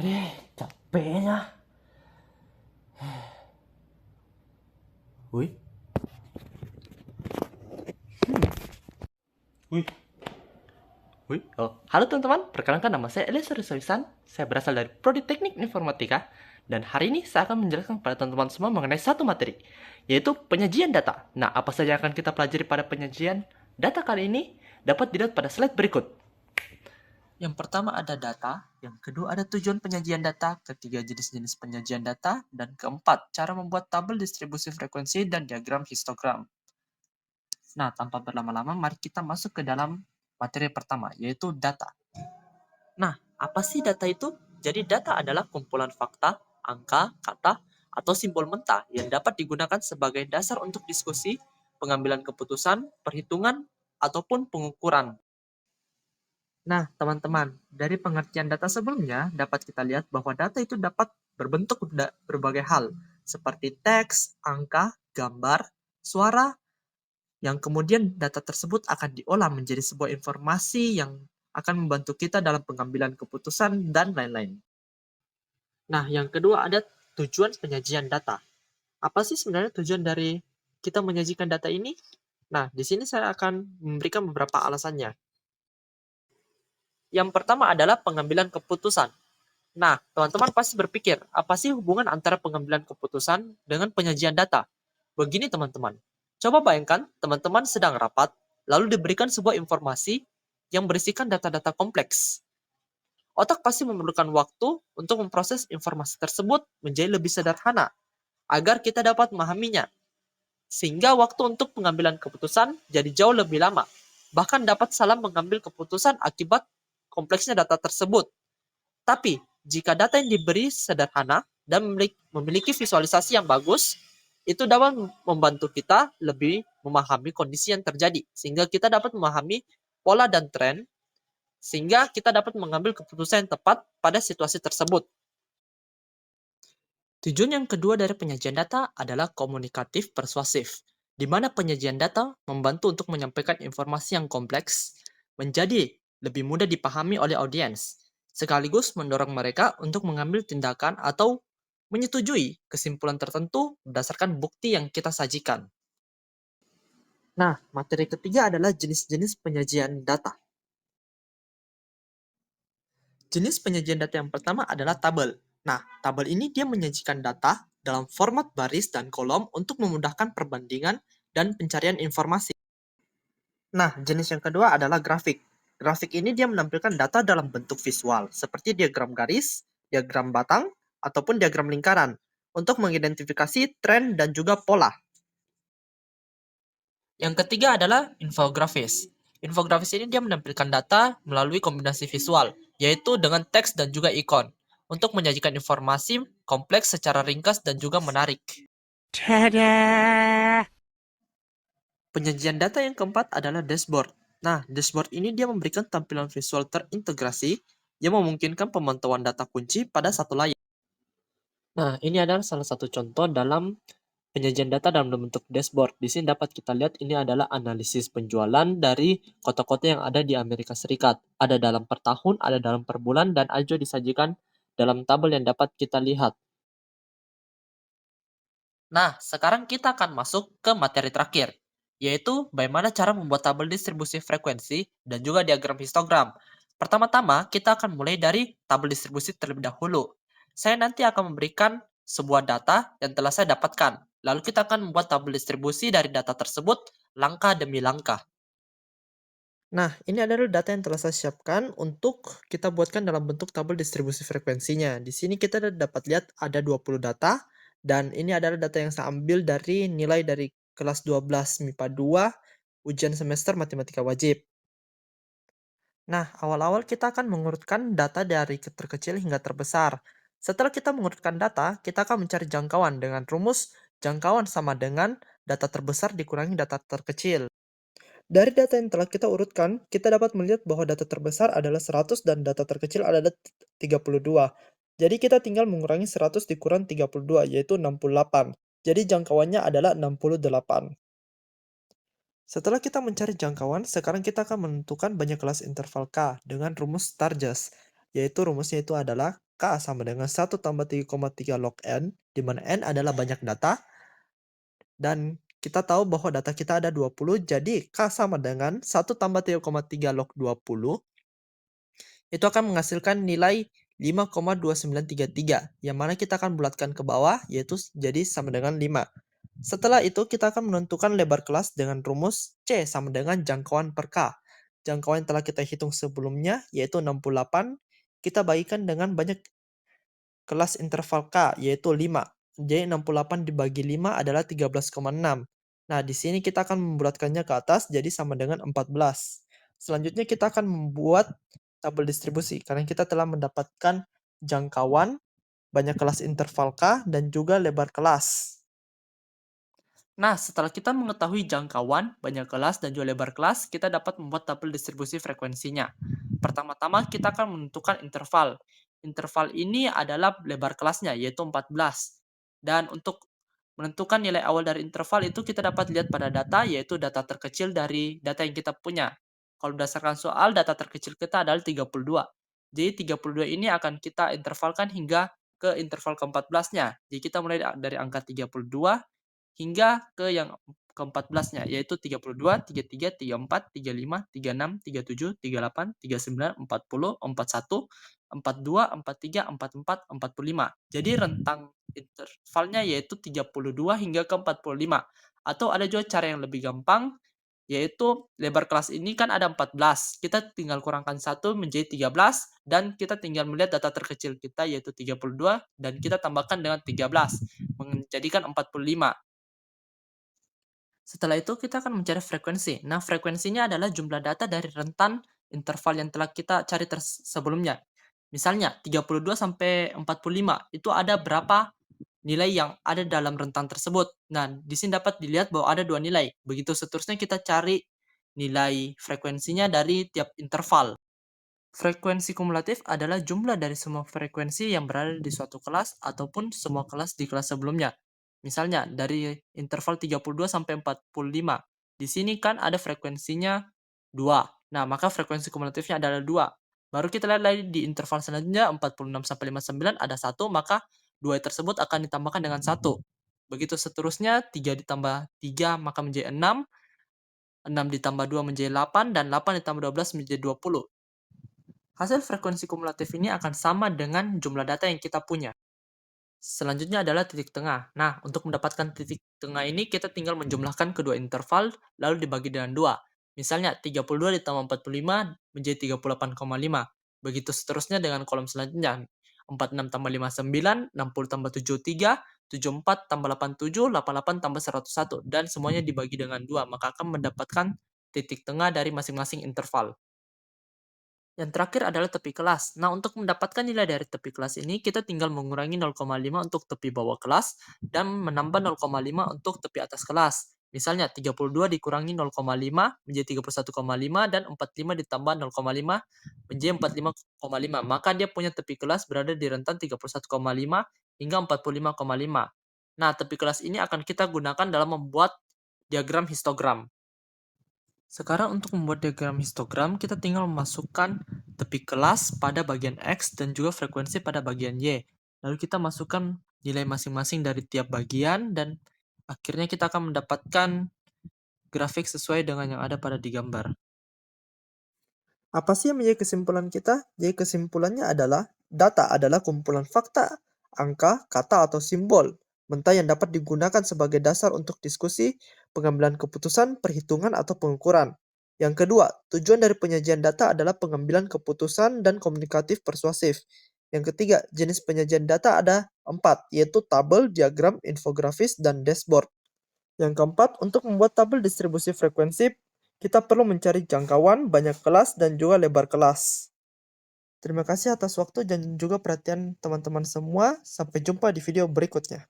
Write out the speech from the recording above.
Aduh, capeknya. Wih. Wih. Wih. Oh. Halo teman-teman, perkenalkan nama saya Eliezer Soisan. Saya berasal dari Prodi Teknik Informatika. Dan hari ini saya akan menjelaskan kepada teman-teman semua mengenai satu materi, yaitu penyajian data. Nah, apa saja yang akan kita pelajari pada penyajian data kali ini dapat dilihat pada slide berikut. Yang pertama ada data, yang kedua ada tujuan penyajian data, ketiga jenis-jenis penyajian data, dan keempat cara membuat tabel distribusi frekuensi dan diagram histogram. Nah, tanpa berlama-lama, mari kita masuk ke dalam materi pertama, yaitu data. Nah, apa sih data itu? Jadi data adalah kumpulan fakta, angka, kata, atau simbol mentah yang dapat digunakan sebagai dasar untuk diskusi, pengambilan keputusan, perhitungan, ataupun pengukuran. Nah, teman-teman, dari pengertian data sebelumnya dapat kita lihat bahwa data itu dapat berbentuk berbagai hal, seperti teks, angka, gambar, suara, yang kemudian data tersebut akan diolah menjadi sebuah informasi yang akan membantu kita dalam pengambilan keputusan dan lain-lain. Nah, yang kedua ada tujuan penyajian data. Apa sih sebenarnya tujuan dari kita menyajikan data ini? Nah, di sini saya akan memberikan beberapa alasannya. Yang pertama adalah pengambilan keputusan. Nah, teman-teman pasti berpikir, apa sih hubungan antara pengambilan keputusan dengan penyajian data? Begini teman-teman, coba bayangkan teman-teman sedang rapat, lalu diberikan sebuah informasi yang berisikan data-data kompleks. Otak pasti memerlukan waktu untuk memproses informasi tersebut menjadi lebih sederhana, agar kita dapat memahaminya. Sehingga waktu untuk pengambilan keputusan jadi jauh lebih lama. Bahkan dapat salah mengambil keputusan akibat kompleksnya data tersebut. Tapi, jika data yang diberi sederhana dan memiliki visualisasi yang bagus, itu dapat membantu kita lebih memahami kondisi yang terjadi, sehingga kita dapat memahami pola dan tren, sehingga kita dapat mengambil keputusan yang tepat pada situasi tersebut. Tujuan yang kedua dari penyajian data adalah komunikatif persuasif, di mana penyajian data membantu untuk menyampaikan informasi yang kompleks menjadi lebih mudah dipahami oleh audiens, sekaligus mendorong mereka untuk mengambil tindakan atau menyetujui kesimpulan tertentu berdasarkan bukti yang kita sajikan. Nah, materi ketiga adalah jenis-jenis penyajian data. Jenis penyajian data yang pertama adalah tabel. Nah, tabel ini dia menyajikan data dalam format baris dan kolom untuk memudahkan perbandingan dan pencarian informasi. Nah, jenis yang kedua adalah grafik. Grafik ini dia menampilkan data dalam bentuk visual, seperti diagram garis, diagram batang, ataupun diagram lingkaran, untuk mengidentifikasi tren dan juga pola. Yang ketiga adalah infografis. Infografis ini dia menampilkan data melalui kombinasi visual, yaitu dengan teks dan juga ikon, untuk menyajikan informasi kompleks secara ringkas dan juga menarik. Tada! Penyajian data yang keempat adalah dashboard. Nah, dashboard ini dia memberikan tampilan visual terintegrasi yang memungkinkan pemantauan data kunci pada satu layar. Nah, ini adalah salah satu contoh dalam penyajian data dalam bentuk dashboard. Di sini dapat kita lihat ini adalah analisis penjualan dari kota-kota yang ada di Amerika Serikat. Ada dalam per tahun, ada dalam per bulan, dan ada juga disajikan dalam tabel yang dapat kita lihat. Nah, sekarang kita akan masuk ke materi terakhir, yaitu bagaimana cara membuat tabel distribusi frekuensi dan juga diagram histogram. Pertama-tama, kita akan mulai dari tabel distribusi terlebih dahulu. Saya nanti akan memberikan sebuah data yang telah saya dapatkan. Lalu kita akan membuat tabel distribusi dari data tersebut langkah demi langkah. Nah, ini adalah data yang telah saya siapkan untuk kita buatkan dalam bentuk tabel distribusi frekuensinya. Di sini kita dapat lihat ada 20 data, dan ini adalah data yang saya ambil dari nilai dari kelas 12 MIPA 2, ujian semester matematika wajib. Nah, awal-awal kita akan mengurutkan data dari terkecil hingga terbesar. Setelah kita mengurutkan data, kita akan mencari jangkauan dengan rumus jangkauan sama dengan data terbesar dikurangi data terkecil. Dari data yang telah kita urutkan, kita dapat melihat bahwa data terbesar adalah 100 dan data terkecil adalah 32. Jadi kita tinggal mengurangi 100 dikurang 32, yaitu 68. Jadi jangkauannya adalah 68. Setelah kita mencari jangkauan, sekarang kita akan menentukan banyak kelas interval K dengan rumus Sturges, yaitu rumusnya itu adalah K sama dengan 1 tambah 3,3 log N, di mana N adalah banyak data, dan kita tahu bahwa data kita ada 20, jadi K sama dengan 1 tambah 3,3 log 20, itu akan menghasilkan nilai 5,2933, yang mana kita akan bulatkan ke bawah, yaitu jadi sama dengan 5. Setelah itu, kita akan menentukan lebar kelas dengan rumus C sama dengan jangkauan per K. Jangkauan yang telah kita hitung sebelumnya, yaitu 68, kita bagikan dengan banyak kelas interval K, yaitu 5. Jadi 68 dibagi 5 adalah 13,6. Nah, di sini kita akan membulatkannya ke atas, jadi sama dengan 14. Selanjutnya kita akan membuat tabel distribusi, karena kita telah mendapatkan jangkauan, banyak kelas interval K, dan juga lebar kelas. Nah, setelah kita mengetahui jangkauan, banyak kelas, dan juga lebar kelas, kita dapat membuat tabel distribusi frekuensinya. Pertama-tama, kita akan menentukan interval. Interval ini adalah lebar kelasnya, yaitu 14. Dan untuk menentukan nilai awal dari interval itu kita dapat lihat pada data, yaitu data terkecil dari data yang kita punya. Kalau berdasarkan soal, data terkecil kita adalah 32. Jadi 32 ini akan kita intervalkan hingga ke interval ke-14-nya. Jadi kita mulai dari angka 32 hingga ke yang ke-14-nya, yaitu 32, 33, 34, 35, 36, 37, 38, 39, 40, 41, 42, 43, 44, 45. Jadi rentang intervalnya yaitu 32 hingga ke 45. Atau ada juga cara yang lebih gampang, yaitu lebar kelas ini kan ada 14. Kita tinggal kurangkan 1 menjadi 13 dan kita tinggal melihat data terkecil kita yaitu 32 dan kita tambahkan dengan 13 menjadikan 45. Setelah itu kita akan mencari frekuensi. Nah, frekuensinya adalah jumlah data dari rentan interval yang telah kita cari sebelumnya. Misalnya 32 sampai 45 itu ada berapa nilai yang ada dalam rentan tersebut. Nah, di sini dapat dilihat bahwa ada dua nilai. Begitu seterusnya kita cari nilai frekuensinya dari tiap interval. Frekuensi kumulatif adalah jumlah dari semua frekuensi yang berada di suatu kelas ataupun semua kelas di kelas sebelumnya. Misalnya dari interval 32 sampai 45. Di sini kan ada frekuensinya 2. Nah, maka frekuensi kumulatifnya adalah 2. Baru kita lihat lagi di interval selanjutnya 46 sampai 59 ada 1, maka 2 tersebut akan ditambahkan dengan 1. Begitu seterusnya 3 ditambah 3 maka menjadi 6, 6 ditambah 2 menjadi 8, dan 8 ditambah 12 menjadi 20. Hasil frekuensi kumulatif ini akan sama dengan jumlah data yang kita punya. Selanjutnya adalah titik tengah. Nah, untuk mendapatkan titik tengah ini kita tinggal menjumlahkan kedua interval lalu dibagi dengan 2. Misalnya 32 ditambah 45 menjadi 38,5. Begitu seterusnya dengan kolom selanjutnya. 46 tambah 59, 60 tambah 73, 74 tambah 87, 88 tambah 101. Dan semuanya dibagi dengan 2, maka akan mendapatkan titik tengah dari masing-masing interval. Yang terakhir adalah tepi kelas. Nah, untuk mendapatkan nilai dari tepi kelas ini, kita tinggal mengurangi 0,5 untuk tepi bawah kelas dan menambah 0,5 untuk tepi atas kelas. Misalnya, 32 dikurangi 0,5 menjadi 31,5 dan 45 ditambah 0,5 menjadi 45,5. Maka dia punya tepi kelas berada di rentan 31,5 hingga 45,5. Nah, tepi kelas ini akan kita gunakan dalam membuat diagram histogram. Sekarang untuk membuat diagram histogram, kita tinggal memasukkan tepi kelas pada bagian X dan juga frekuensi pada bagian Y. Lalu kita masukkan nilai masing-masing dari tiap bagian dan akhirnya kita akan mendapatkan grafik sesuai dengan yang ada pada di gambar. Apa sih yang menjadi kesimpulan kita? Jadi kesimpulannya adalah, data adalah kumpulan fakta, angka, kata, atau simbol mentah yang dapat digunakan sebagai dasar untuk diskusi, pengambilan keputusan, perhitungan, atau pengukuran. Yang kedua, tujuan dari penyajian data adalah pengambilan keputusan dan komunikatif persuasif. Yang ketiga, jenis penyajian data ada 4, yaitu tabel, diagram, infografis, dan dashboard. Yang keempat, untuk membuat tabel distribusi frekuensi, kita perlu mencari jangkauan, banyak kelas, dan juga lebar kelas. Terima kasih atas waktu dan juga perhatian teman-teman semua. Sampai jumpa di video berikutnya.